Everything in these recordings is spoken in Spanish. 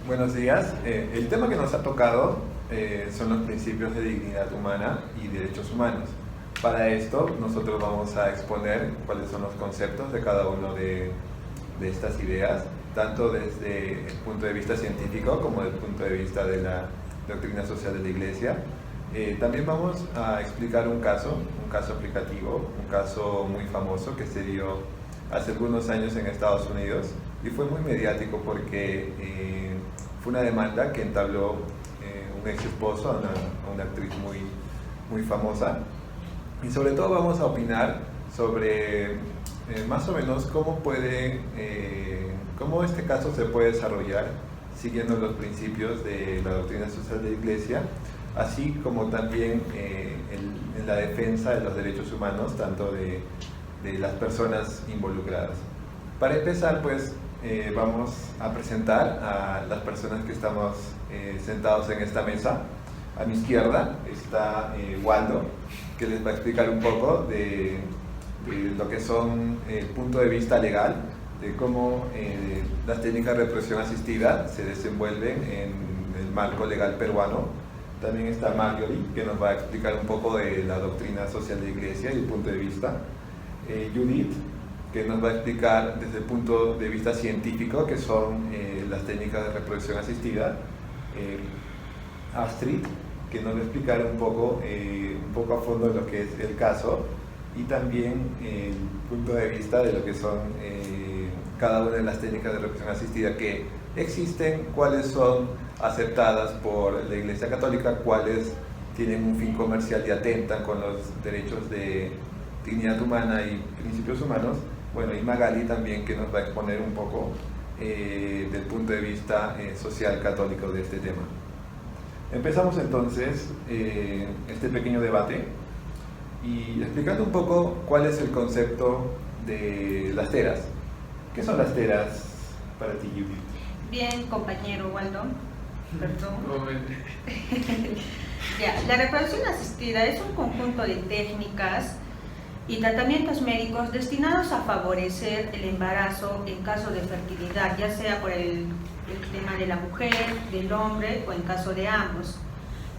Buenos días. El tema que nos ha tocado son los principios de dignidad humana y derechos humanos. Para esto nosotros vamos a exponer cuáles son los conceptos de cada uno de estas ideas, tanto desde el punto de vista científico como desde el punto de vista de la doctrina social de la Iglesia. También vamos a explicar un caso aplicativo, un caso muy famoso que se dio hace algunos años en Estados Unidos y fue muy mediático porque fue una demanda que entabló un ex esposo a una actriz muy famosa, y sobre todo vamos a opinar sobre más o menos cómo este caso se puede desarrollar siguiendo los principios de la doctrina social de la Iglesia, así como también en la defensa de los derechos humanos, tanto de las personas involucradas. Para empezar, pues, vamos a presentar a las personas que estamos sentados en esta mesa. A mi izquierda está Waldo, que les va a explicar un poco de lo que son el punto de vista legal, de cómo las técnicas de reproducción asistida se desenvuelven en el marco legal peruano. También está Marjorie, que nos va a explicar un poco de la doctrina social de la Iglesia y el punto de vista. Judith, que nos va a explicar desde el punto de vista científico qué son las técnicas de reproducción asistida. Astrid, que nos va a explicar un poco a fondo de lo que es el caso, y también el punto de vista de lo que son cada una de las técnicas de reproducción asistida que existen, cuáles son aceptadas por la Iglesia Católica, cuáles tienen un fin comercial y atentan con los derechos de dignidad humana y principios humanos. Bueno, y Magali también, que nos va a exponer un poco del punto de vista social católico de este tema. Empezamos entonces este pequeño debate y explicando un poco cuál es el concepto de las teras. ¿Qué son las teras para ti, Judith? Bien, compañero Waldo, perdón. Ya, la reproducción asistida es un conjunto de técnicas y tratamientos médicos destinados a favorecer el embarazo en caso de fertilidad, ya sea por el tema de la mujer, del hombre o en caso de ambos.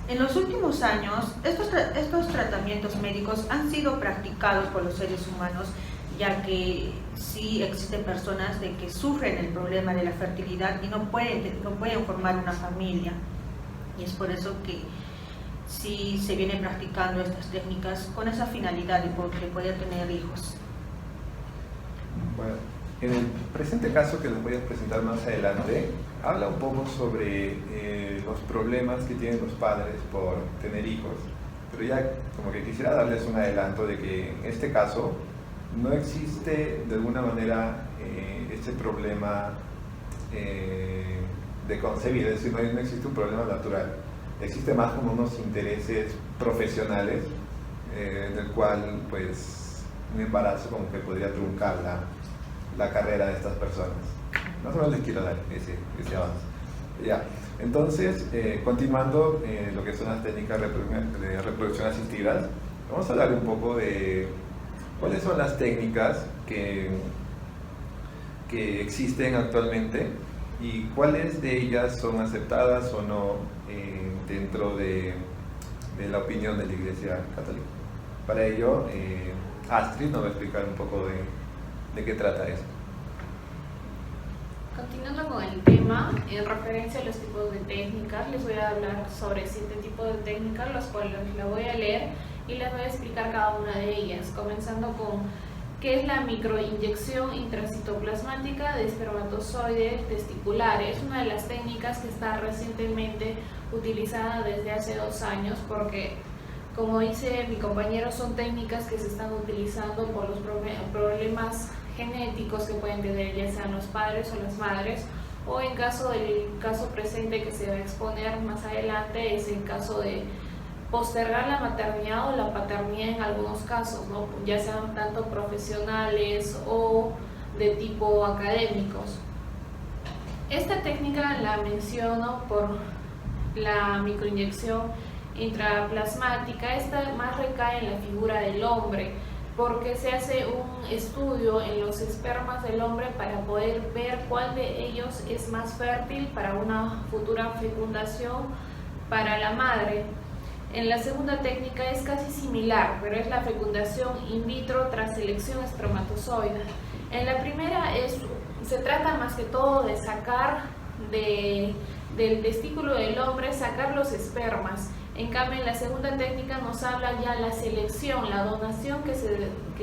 En los últimos años, estos tratamientos médicos han sido practicados por los seres humanos, ya que sí existen personas de que sufren el problema de la fertilidad y no pueden formar una familia. Y es por eso que sí se vienen practicando estas técnicas con esa finalidad de poder tener hijos. Bueno, en el presente caso que les voy a presentar más adelante, habla un poco sobre los problemas que tienen los padres por tener hijos, pero ya como que quisiera darles un adelanto de que en este caso no existe de alguna manera este problema de concebir, es decir, no existe un problema natural. Existe más como unos intereses profesionales en el cual pues un embarazo como que podría truncar la carrera de estas personas. Más o menos les quiero dar ese avance. Ya. Entonces, continuando lo que son las técnicas de reproducción asistidas, vamos a hablar un poco de cuáles son las técnicas que existen actualmente y cuáles de ellas son aceptadas o no dentro de la opinión de la Iglesia Católica. Para ello, Astrid nos va a explicar un poco de qué trata esto. Continuando con el tema, en referencia a los tipos de técnicas, les voy a hablar sobre 7 tipos de técnicas, los cuales las voy a leer y les voy a explicar cada una de ellas, comenzando con qué es la microinyección intracitoplasmática de espermatozoides testiculares. Es una de las técnicas que está recientemente utilizada desde hace 2 años porque, como dice mi compañero, son técnicas que se están utilizando por los problemas genéticos que pueden tener ya sean los padres o las madres, o en caso del caso presente que se va a exponer más adelante es el caso de postergar la maternidad o la paternidad en algunos casos, ¿no? Ya sean tanto profesionales o de tipo académicos. Esta técnica la menciono por la microinyección intraplasmática. Esta más recae en la figura del hombre, porque se hace un estudio en los espermas del hombre para poder ver cuál de ellos es más fértil para una futura fecundación para la madre. En la segunda técnica es casi similar, pero es la fecundación in vitro tras selección espermatozoide. En la primera se trata más que todo de sacar del testículo del hombre, sacar los espermas. En cambio, en la segunda técnica nos habla ya la selección, la donación que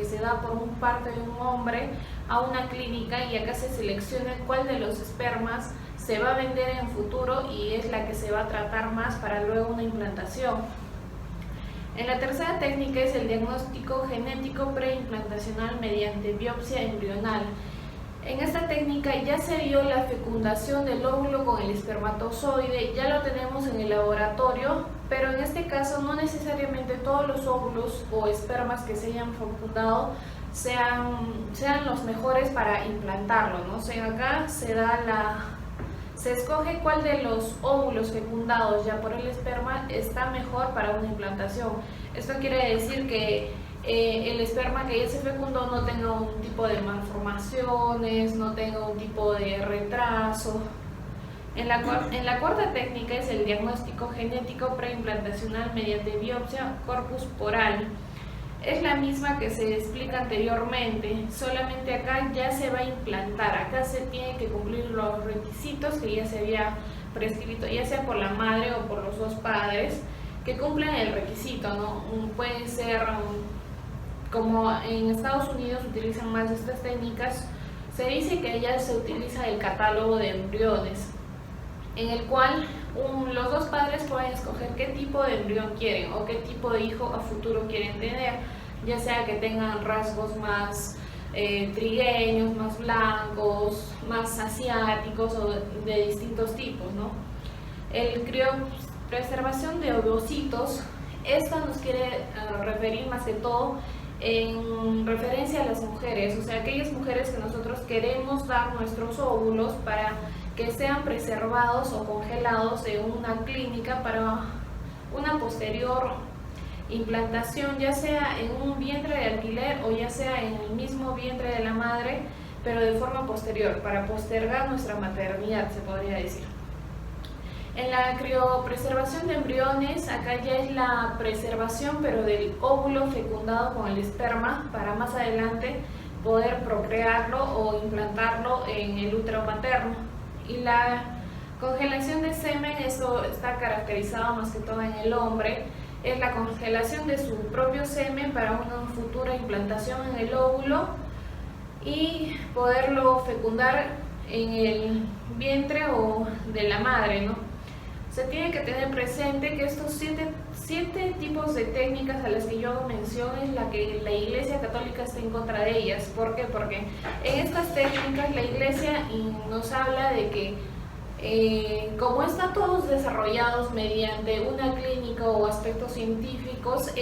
se da por parte de un hombre a una clínica, y acá se selecciona cuál de los espermas se va a vender en futuro y es la que se va a tratar más para luego una implantación. En la tercera técnica es el diagnóstico genético preimplantacional mediante biopsia embrional. En esta técnica ya se vio la fecundación del óvulo con el espermatozoide, ya lo tenemos en el laboratorio, pero en este caso no necesariamente todos los óvulos o espermas que se hayan fecundado sean los mejores para implantarlo, ¿no? O sea, acá se escoge cuál de los óvulos fecundados ya por el esperma está mejor para una implantación. Esto quiere decir que el esperma que ya se fecundó no tenga un tipo de malformaciones, no tenga un tipo de retraso. En la cuarta técnica es el diagnóstico genético preimplantacional mediante biopsia corpusporal. Es la misma que se explica anteriormente, solamente acá ya se va a implantar, acá se tienen que cumplir los requisitos que ya se había prescrito, ya sea por la madre o por los dos padres, que cumplen el requisito, ¿no? Pueden ser, como en Estados Unidos utilizan más estas técnicas, se dice que ya se utiliza el catálogo de embriones, en el cual los dos padres pueden escoger qué tipo de embrión quieren o qué tipo de hijo a futuro quieren tener, ya sea que tengan rasgos más trigueños, más blancos, más asiáticos o de distintos tipos, ¿no? El criopreservación de ovocitos, esto nos quiere referir más que todo en referencia a las mujeres, o sea, aquellas mujeres que nosotros queremos dar nuestros óvulos para que sean preservados o congelados en una clínica para una posterior implantación, ya sea en un vientre de alquiler o ya sea en el mismo vientre de la madre, pero de forma posterior, para postergar nuestra maternidad, se podría decir. En la criopreservación de embriones, acá ya es la preservación, pero del óvulo fecundado con el esperma, para más adelante poder procrearlo o implantarlo en el útero materno. Y la congelación de semen, eso está caracterizado más que todo en el hombre, es la congelación de su propio semen para una futura implantación en el óvulo y poderlo fecundar en el vientre o de la madre, ¿no? Se tiene que tener presente que estos siete tipos de técnicas a las que yo hago mención es la que la Iglesia Católica está en contra de ellas. ¿Por qué? Porque en estas técnicas la Iglesia nos habla de que como están todos desarrollados mediante una clínica o aspectos científicos,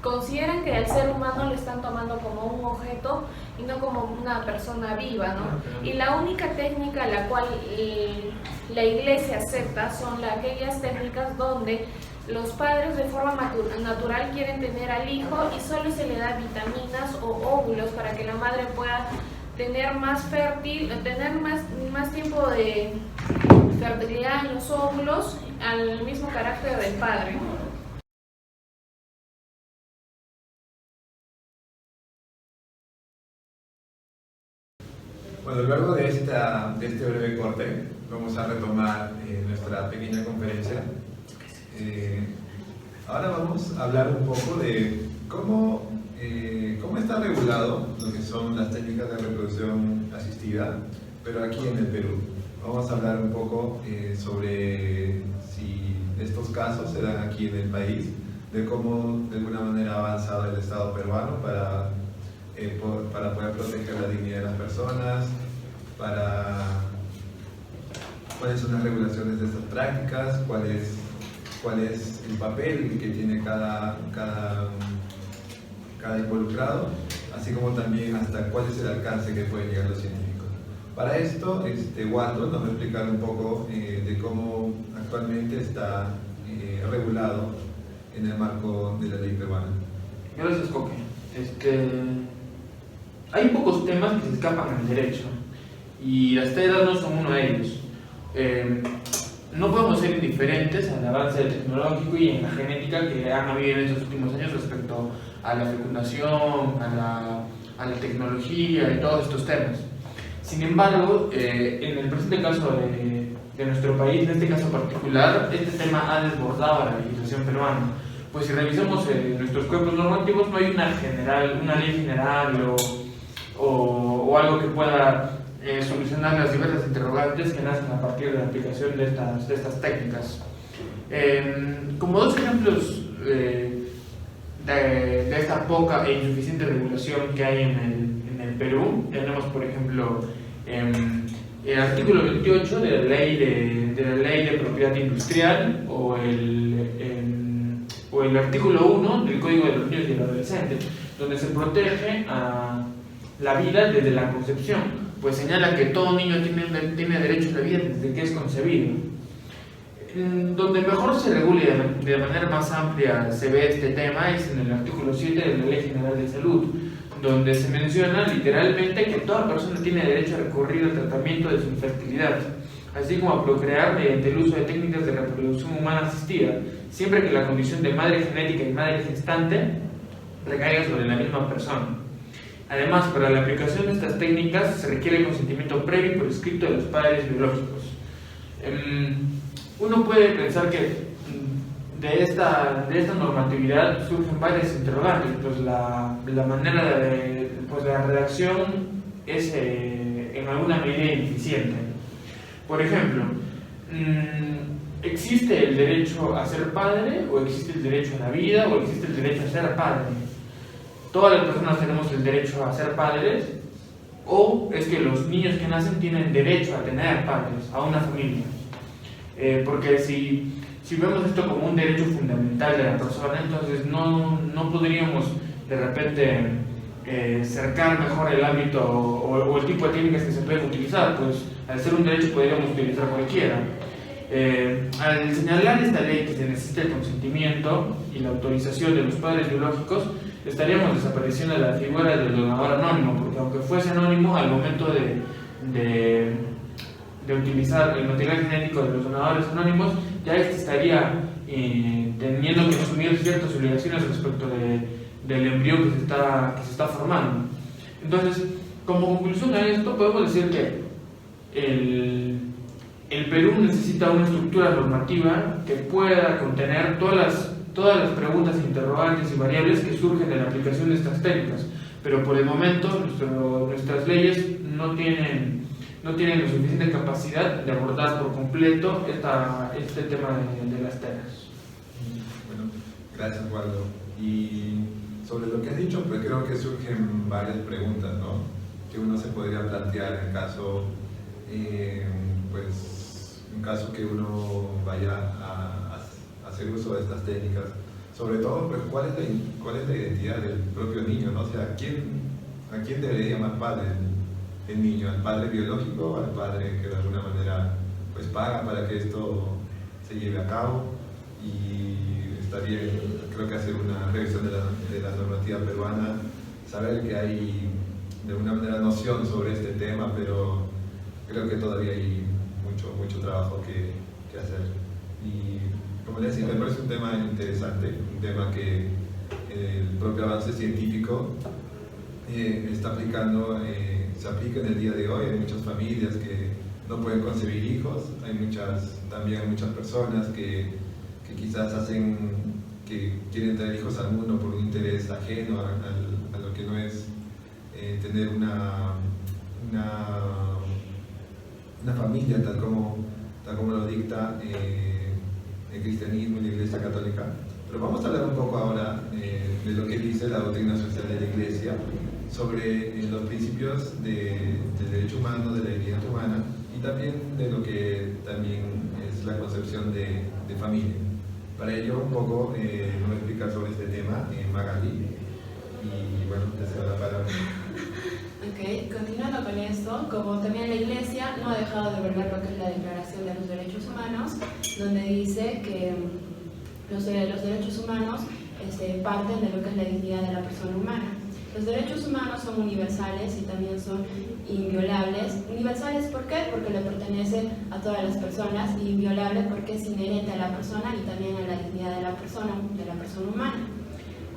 consideran que al ser humano lo están tomando como un objeto y no como una persona viva, ¿no? Y la única técnica a la cual la Iglesia acepta son aquellas técnicas donde los padres de forma natural quieren tener al hijo y solo se le da vitaminas o óvulos para que la madre pueda tener más tiempo de fertilidad en los óvulos al mismo carácter del padre. Bueno, luego de este breve corte, vamos a retomar nuestra pequeña conferencia. Ahora vamos a hablar un poco de cómo está regulado lo que son las técnicas de reproducción asistida, pero aquí en el Perú. Vamos a hablar un poco sobre si estos casos se dan aquí en el país, de cómo de alguna manera ha avanzado el Estado peruano para poder proteger la dignidad de las personas, cuáles son las regulaciones de estas prácticas, cuál es el papel que tiene cada involucrado, así como también hasta cuál es el alcance que pueden llegar los científicos. Para esto, Waldo nos va a explicar un poco de cómo actualmente está regulado en el marco de la ley peruana. Gracias, Coque. hay pocos temas que se escapan al derecho y las TEDAS no son uno de ellos. No podemos ser indiferentes al avance tecnológico y en la genética que han habido en estos últimos años respecto a la fecundación, a la tecnología y todos estos temas. Sin embargo, en el presente caso de nuestro país, en este caso particular, este tema ha desbordado a la legislación peruana. Pues si revisamos nuestros cuerpos normativos, no hay una ley general o algo que pueda solucionar las diversas interrogantes que nacen a partir de la aplicación de estas técnicas. Como dos ejemplos de esta poca e insuficiente regulación que hay en el Perú, tenemos por ejemplo el artículo 28 de la ley de propiedad industrial o el artículo 1 del Código de los Niños y el Adolescente, donde se protege a la vida desde la concepción, pues señala que todo niño tiene derecho a la vida desde que es concebido. Donde mejor se regule de manera más amplia se ve este tema es en el artículo 7 de la Ley General de Salud, donde se menciona literalmente que toda persona tiene derecho a recurrir al tratamiento de su infertilidad, así como a procrear mediante el uso de técnicas de reproducción humana asistida, siempre que la condición de madre genética y madre gestante recaiga sobre la misma persona. Además, para la aplicación de estas técnicas se requiere el consentimiento previo y por escrito de los padres biológicos. Uno puede pensar que de esta normatividad surgen varias interrogantes, pues la manera de la redacción es en alguna medida ineficiente. Por ejemplo, ¿existe el derecho a ser padre o existe el derecho a la vida o existe el derecho a ser padre? ¿Todas las personas tenemos el derecho a ser padres o es que los niños que nacen tienen derecho a tener padres, a una familia? Porque si vemos esto como un derecho fundamental de la persona, entonces no podríamos de repente cercar mejor el ámbito o el tipo de técnicas que se pueden utilizar, pues al ser un derecho podríamos utilizar cualquiera. Al señalar esta ley que se necesita el consentimiento y la autorización de los padres biológicos, estaríamos desapareciendo la figura del donador anónimo, porque aunque fuese anónimo, al momento de utilizar el material genético de los donadores anónimos, ya estaría teniendo que asumir ciertas obligaciones respecto del embrión que se está formando. Entonces, como conclusión a esto, podemos decir que el Perú necesita una estructura normativa que pueda contener todas las preguntas, interrogantes y variables que surgen de la aplicación de estas técnicas, pero por el momento nuestras leyes no tienen la suficiente capacidad de abordar por completo este tema de las TEDAS. Bueno, gracias, Waldo. Y sobre lo que has dicho, pues creo que surgen varias preguntas, ¿no?, que uno se podría plantear en caso que uno vaya a hacer uso de estas técnicas. Sobre todo, pues, ¿cuál es la identidad del propio niño, ¿no? O sea, ¿a quién debería llamar padre el niño? ¿Al padre biológico o al padre que de alguna manera pues paga para que esto se lleve a cabo? Y está bien, creo que hacer una revisión de la normativa peruana, saber que hay de alguna manera noción sobre este tema, pero creo que todavía hay mucho trabajo que hacer. Y como les decía, me parece un tema interesante, un tema que el propio avance científico está aplicando, se aplica en el día de hoy. Hay muchas familias que no pueden concebir hijos, también hay muchas personas que quizás que quieren traer hijos al mundo por un interés ajeno a lo que no es tener una familia tal como lo dicta el cristianismo y la Iglesia Católica. Pero vamos a hablar un poco ahora de lo que dice la doctrina social de la Iglesia sobre los principios del derecho humano, de la dignidad humana, y también de lo que también es la concepción de familia. Para ello, un poco nos va a explicar sobre este tema Magali, y bueno, te cedo la palabra. Ok, continuando con esto, como también la Iglesia no ha dejado de vergar lo que es la Declaración de los Derechos Humanos, donde dice que los derechos humanos parten de lo que es la dignidad de la persona humana. Los derechos humanos son universales y también son inviolables. Universales, ¿por qué? Porque le pertenece a todas las personas, y inviolable porque es inherente a la persona y también a la dignidad de la persona humana.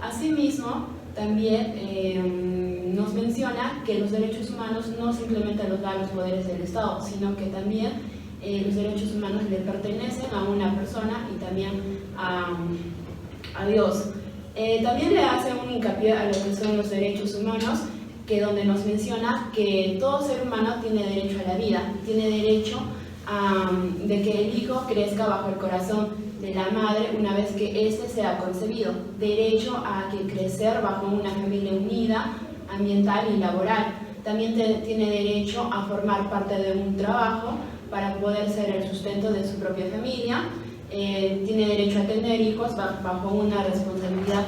Asimismo, también nos menciona que los derechos humanos no simplemente los dan los poderes del Estado, sino que también los derechos humanos le pertenecen a una persona y también a Dios. También le hace un hincapié a lo que son los derechos humanos, que donde nos menciona que todo ser humano tiene derecho a la vida, tiene derecho de que el hijo crezca bajo el corazón de la madre una vez que éste sea concebido, derecho a que crecer bajo una familia unida, ambiental y laboral. También tiene derecho a formar parte de un trabajo para poder ser el sustento de su propia familia. Tiene derecho a tener hijos bajo una responsabilidad,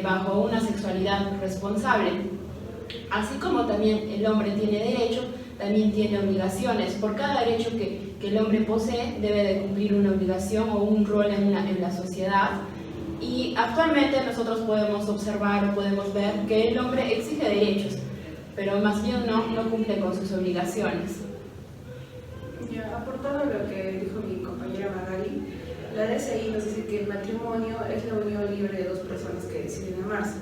bajo una sexualidad responsable. Así como también el hombre tiene derecho, también tiene obligaciones. Por cada derecho que el hombre posee, debe de cumplir una obligación o un rol en la sociedad. Y actualmente nosotros podemos observar o podemos ver que el hombre exige derechos, pero más bien no cumple con sus obligaciones. Ya, aportando a lo que dijo mi compañera Magali, la DCI nos dice que el matrimonio es la unión libre de dos personas que deciden amarse.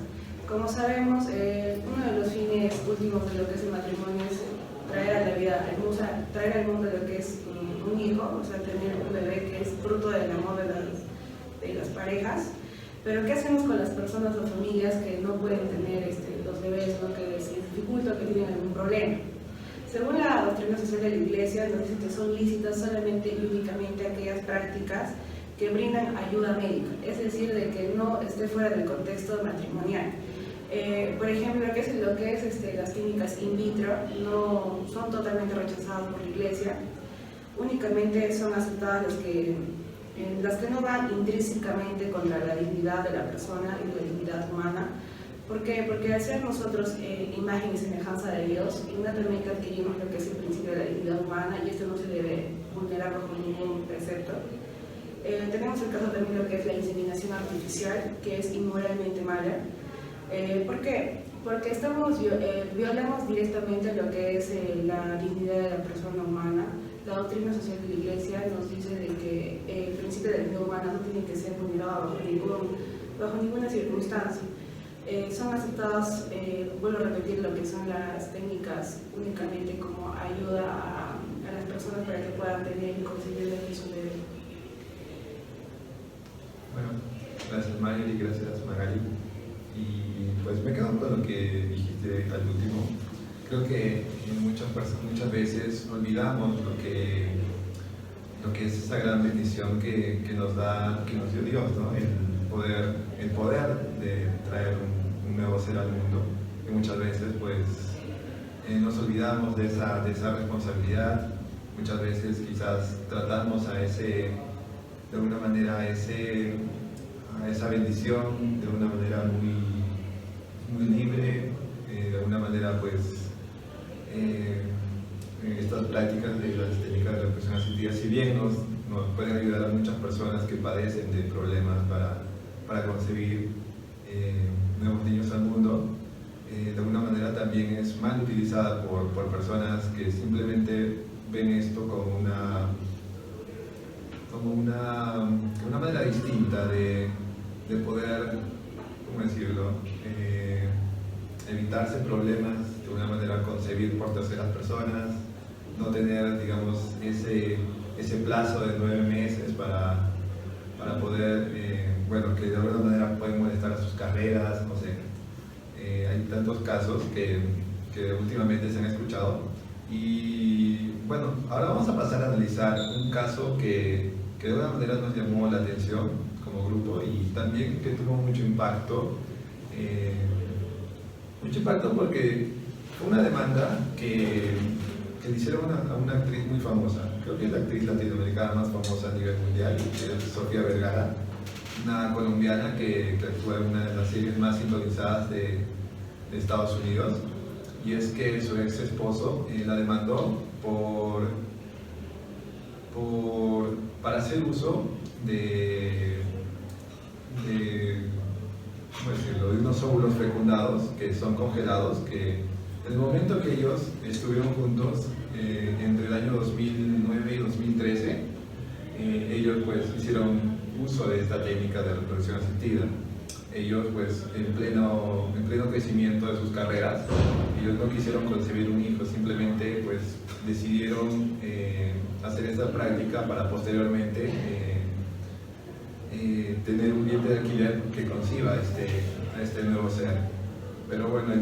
Como sabemos, uno de los fines últimos de lo que es el matrimonio es traer a la vida, traer al mundo lo que es un hijo, o sea, tener un bebé que es fruto del amor de las parejas. Pero ¿qué hacemos con las personas o familias que no pueden tener los bebés, ¿no? Que les dificulta, que tienen algún problema? Según la doctrina social de la Iglesia, nos dice que son lícitas solamente y únicamente aquellas prácticas que brindan ayuda médica, es decir, de que no esté fuera del contexto matrimonial. Por ejemplo, lo que es las clínicas in vitro no son totalmente rechazadas por la Iglesia, únicamente son aceptadas las que no van intrínsecamente contra la dignidad de la persona y la dignidad humana. ¿Por qué? Porque al ser nosotros imagen y semejanza de Dios, inmediatamente adquirimos lo que es el principio de la dignidad humana, y esto no se debe vulnerar bajo ningún precepto. Tenemos el caso también de lo que es la inseminación artificial, que es inmoralmente mala. ¿Por qué? Porque violamos directamente lo que es la dignidad de la persona humana. La doctrina social de la Iglesia nos dice de que el principio de la dignidad humana no tiene que ser vulnerado bajo ninguna circunstancia. Son aceptadas, vuelvo a repetir, lo que son las técnicas únicamente como ayuda a las personas para que puedan tener y conseguir su bebé. Bueno, gracias Magali, gracias Magali. Y pues me quedo con lo que dijiste al último. Creo que muchas veces olvidamos lo que es esa gran bendición que nos dio Dios, ¿no? El poder de traer un nuevo ser al mundo. Y muchas veces pues nos olvidamos de esa responsabilidad. Muchas veces quizás tratamos de alguna manera a esa bendición de una manera muy libre, de alguna manera pues estas prácticas de las técnicas de reproducción asistida, si bien nos pueden ayudar a muchas personas que padecen de problemas para concebir nuevos niños al mundo, de alguna manera también es mal utilizada por personas que simplemente ven esto como una manera distinta de poder, ¿cómo decirlo?, evitarse problemas, de una manera concebir por terceras personas, no tener, digamos, ese plazo de 9 meses para poder, que de alguna manera pueden molestar a sus carreras, no sé. Hay tantos casos que últimamente se han escuchado. Y bueno, ahora vamos a pasar a analizar un caso que de alguna manera nos llamó la atención como grupo y también que tuvo mucho impacto porque fue una demanda que le hicieron a una actriz muy famosa, creo que es la actriz latinoamericana más famosa a nivel mundial, que es Sofía Vergara, una colombiana que actúa en una de las series más sintonizadas de Estados Unidos. Y es que su ex esposo la demandó para hacer uso de unos óvulos fecundados que son congelados, que en el momento que ellos estuvieron juntos, entre el año 2009 y 2013, ellos pues hicieron uso de esta técnica de reproducción asistida. Ellos pues en pleno crecimiento de sus carreras, ellos no quisieron concebir un hijo, simplemente pues decidieron hacer esta práctica para posteriormente tener un vientre de alquiler que conciba a este nuevo ser. Pero bueno,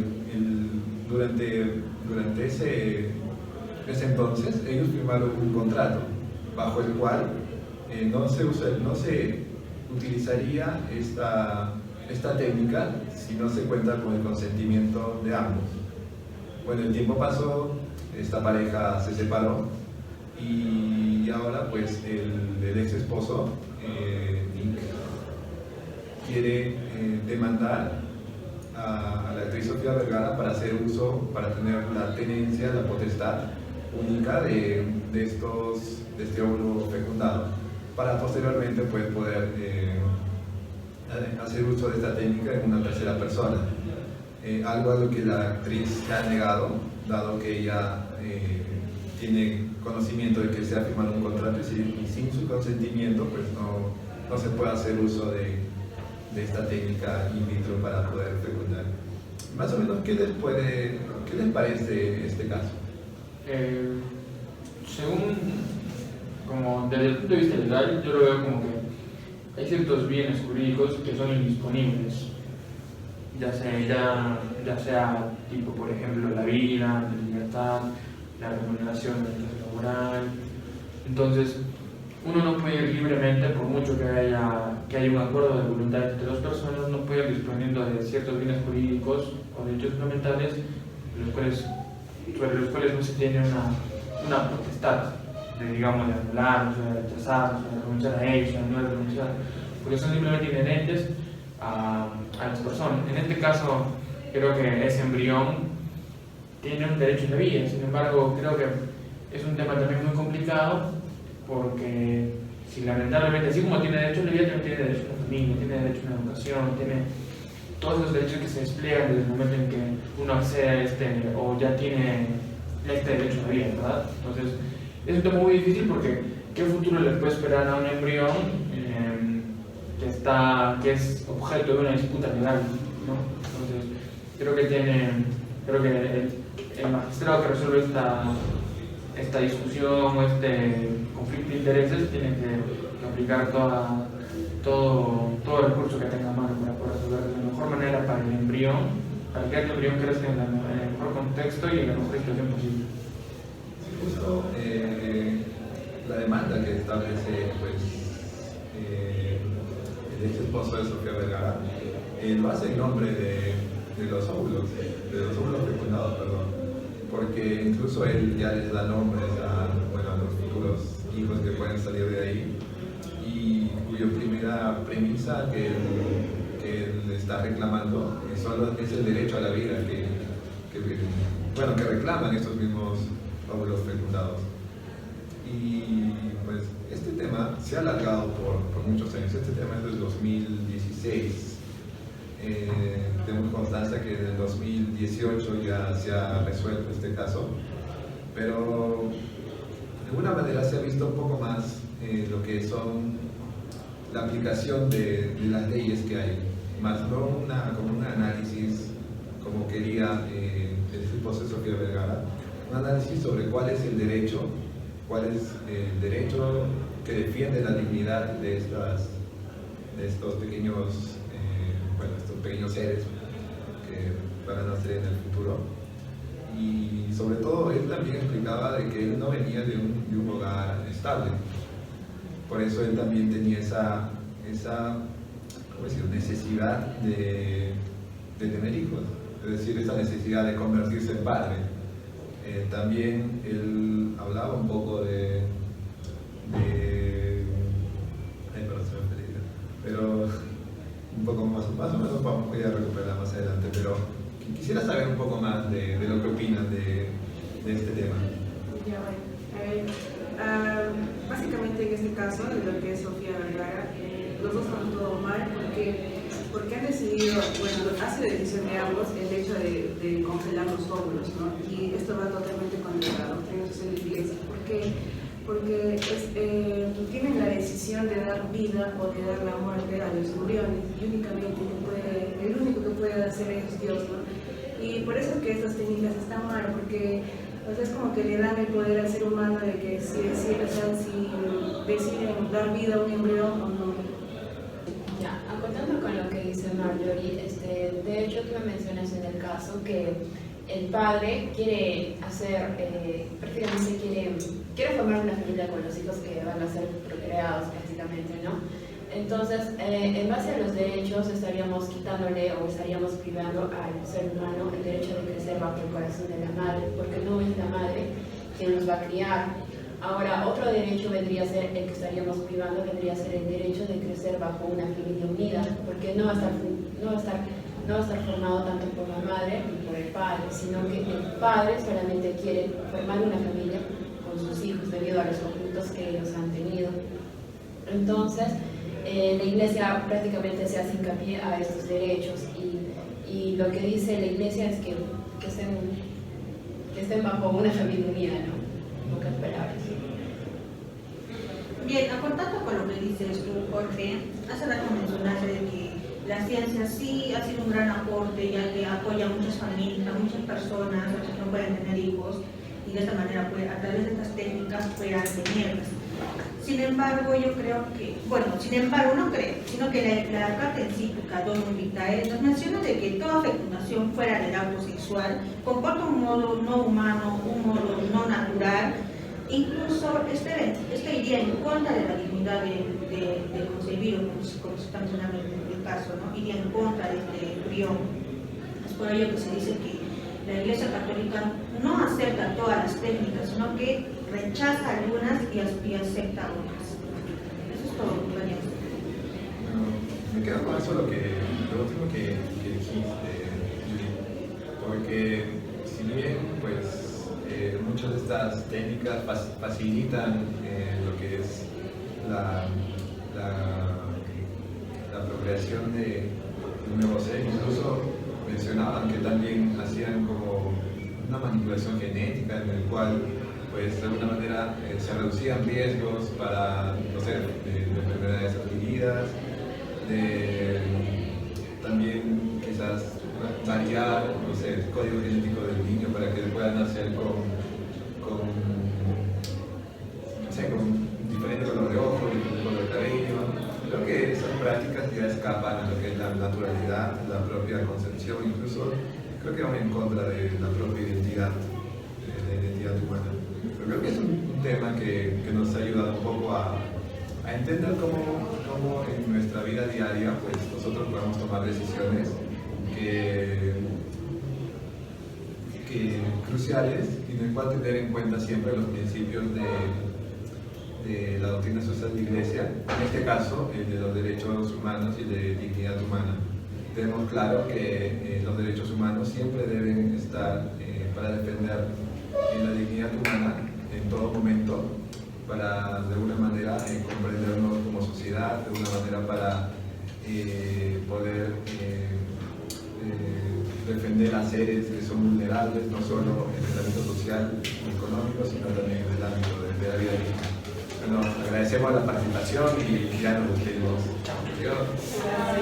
durante ese entonces ellos firmaron un contrato bajo el cual no se utilizaría esta técnica si no se cuenta con el consentimiento de ambos. Bueno, el tiempo pasó, esta pareja se separó y ahora pues el ex esposo Nick quiere demandar a la actriz Sofía Vergara para hacer uso, para tener la tenencia, la potestad única de este óvulo fecundado, para posteriormente pues, poder hacer uso de esta técnica en una tercera persona. Algo a lo que la actriz se ha negado, dado que ella tiene conocimiento de que se ha firmado un contrato y sin su consentimiento pues no se puede hacer uso de esta técnica in vitro para poder fecundar. Más o menos, ¿qué les parece este caso? Como desde el punto de vista legal, yo lo veo como que hay ciertos bienes jurídicos que son indisponibles, ya sea tipo, por ejemplo, la vida, la libertad, la remuneración del trabajo laboral. Entonces, uno no puede ir libremente, por mucho que haya un acuerdo de voluntad entre dos personas, no puede ir disponiendo de ciertos bienes jurídicos o derechos fundamentales sobre los cuales no se tiene una potestad de, digamos, de anular, de rechazar, de renunciar a ellos, de no renunciar, porque son simplemente inherentes a las personas. En este caso, creo que ese embrión tiene un derecho a la vida. Sin embargo, creo que es un tema también muy complicado, porque si lamentablemente, así como tiene derecho a la vida, también tiene derecho a una familia, tiene derecho a una educación, tiene todos los derechos que se despliegan desde el momento en que uno accede a o ya tiene este derecho a la vida, ¿verdad? Entonces, es un tema muy difícil, porque ¿qué futuro le puede esperar a un embrión que es objeto de una disputa legal, ¿no? Entonces, creo que el magistrado que resuelve esta discusión o este conflicto de intereses tiene que aplicar todo el recurso que tenga a mano para poder resolver de la mejor manera para el embrión, para que el embrión crezca en el mejor contexto y en la mejor situación posible. Justo la demanda que establece pues, el ex esposo de Sofía Vergara lo hace en nombre de los óvulos fecundados, porque incluso él ya les da nombres a los futuros hijos que pueden salir de ahí, y cuya primera premisa que él está reclamando es el derecho a la vida que reclaman estos mismos óvulos fecundados. Y pues este tema se ha alargado por muchos años. Este tema es del 2016. Tenemos constancia que en el 2018 ya se ha resuelto este caso, pero de alguna manera se ha visto un poco más lo que son la aplicación de las leyes que hay, más no como un análisis como quería el esposo de Sofía Vergara, un análisis sobre cuál es el derecho que defiende la dignidad de estos pequeños seres que van a nacer en el futuro. Y sobre todo él también explicaba de que él no venía de un hogar estable, por eso él también tenía esa necesidad de tener hijos, es decir, esa necesidad de convertirse en padre. También él hablaba un poco pero un poco más o menos voy a recuperar más adelante, pero quisiera saber un poco más de lo que opinan de este tema. Ya, bueno, básicamente en este caso, de lo que es Sofía Vergara, los dos son todo mal, porque porque han decidido, bueno, hace decisión de ambos el hecho de congelar los óvulos, ¿no? Y esto va totalmente contra la doctrina social de la Iglesia. ¿Por qué? Porque tienen la decisión de dar vida o de dar la muerte a los embriones, y únicamente el único que puede hacer es Dios, ¿no? Y por eso es que estas técnicas están mal, porque o sea, es como que le dan el poder al ser humano de que si deciden dar vida a un embrión o no. Ya, acotando con lo que dice Marjorie, de hecho tú me mencionas en el caso que el padre quiere hacer, prácticamente quiere formar una familia con los hijos que van a ser procreados prácticamente, ¿no? Entonces, en base a los derechos estaríamos quitándole o estaríamos privando al ser humano el derecho de crecer bajo el corazón de la madre, porque no es la madre quien nos va a criar. Ahora, otro derecho vendría a ser el que estaríamos privando, vendría a ser el derecho de crecer bajo una familia unida, porque no va a estar formado tanto por la madre ni por el padre, sino que el padre solamente quiere formar una familia con sus hijos debido a los conflictos que ellos han tenido. Entonces, la Iglesia prácticamente se hace hincapié a estos derechos y lo que dice la Iglesia es que estén bajo una familia unida, ¿no? En pocas palabras. Bien, aportando con lo que dices tú, Jorge, hace rato mencionaste de que la ciencia sí ha sido un gran aporte, ya que apoya a muchas familias, a muchas personas, a que no pueden tener hijos, y de esta manera, a través de estas técnicas, puedan tenerlas. Sin embargo, yo creo que, bueno, no creo, sino que la carta encíclica Donum Vitae nos menciona de que toda fecundación fuera del acto sexual comporta un modo no humano, un modo no natural, incluso este iría en contra de la dignidad de concebir, como se está mencionando en el caso, ¿no? Iría en contra de este embrión. Es por ello que se dice que la Iglesia Católica no acepta todas las técnicas, sino que rechaza algunas y acepta otras. Eso es todo, compañeros. Bueno, me quedo con eso lo último que dijiste, porque si bien pues muchas de estas técnicas facilitan lo que es la procreación de un nuevo ser, incluso mencionaban que también hacían como una manipulación genética en el cual pues de alguna manera se reducían riesgos para, no sé, de enfermedades adquiridas, también quizás variar, no sé, el código genético del niño para que pueda nacer con diferente color de ojos, diferente color de cabello. Creo que esas prácticas ya escapan a lo que es la naturalidad, la propia concepción, incluso creo que van en contra de la propia identidad, de la identidad humana. Pero creo que es un tema que nos ha ayudado un poco a entender cómo en nuestra vida diaria pues nosotros podemos tomar decisiones que cruciales y en el cual tener en cuenta siempre los principios de la doctrina social de la Iglesia, en este caso el de los derechos humanos y de dignidad humana. Tenemos claro que los derechos humanos siempre deben estar para defender la dignidad humana en todo momento, para de alguna manera comprendernos como sociedad, de alguna manera para poder defender a seres que son vulnerables, no solo en el ámbito social y económico, sino también en el ámbito de la vida digna. Bueno, agradecemos la participación y ya nos despedimos. Chao.